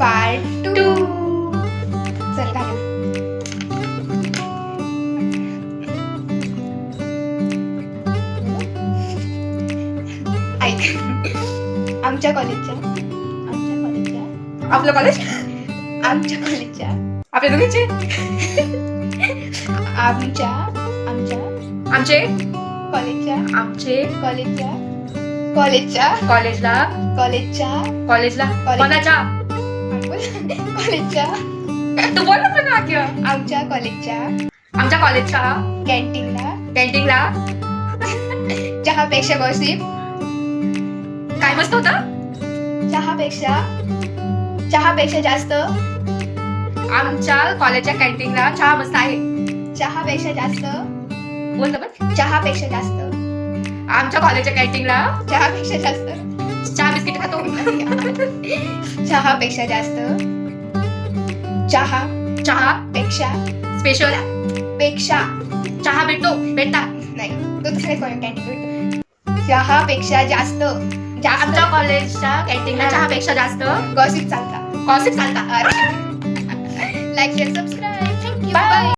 Part 2. चल घाल. ऐक, आमच्या कॉलेजच्या आपलं कॉलेज, आमच्या कॉलेजच्या आपल्या दोघींचे, आमच्या आमचे कॉलेजच्या आमचे कॉलेजच्या कॉलेजच्या कॉलेजला कॉलेजच्या कॉलेजला कॉलेज. कोणाच्या कॉलेजच्या तू बोल ना पण वाक्य. आमच्या कॉलेजच्या आमच्या कॉलेजच्या कॅन्टीनला कॅन्टीनला चहापेक्षा गॉसिप, काय मस्त होतं. चहापेक्षा जास्त, आमच्या कॉलेजच्या कॅन्टीनला चहा मस्त आहे. चहापेक्षा जास्त, बोल ना पण. चहापेक्षा जास्त, आमच्या कॉलेजच्या कॅन्टीनला चहापेक्षा जास्त, चहा बिस्किट खातो. चहापेक्षा जास्त, चहा पेक्षा स्पेशल पेक्षा चहा भेटतात. नाही, तो दुसऱ्या कॅन्टीन भेटतो. चहापेक्षा जास्त आमच्या कॉलेजच्या कॅन्टीनला चहापेक्षा जास्त गॉसिप चालता. गॉसिप चालतात. Like share subscribe. Thank you. Bye. Bye.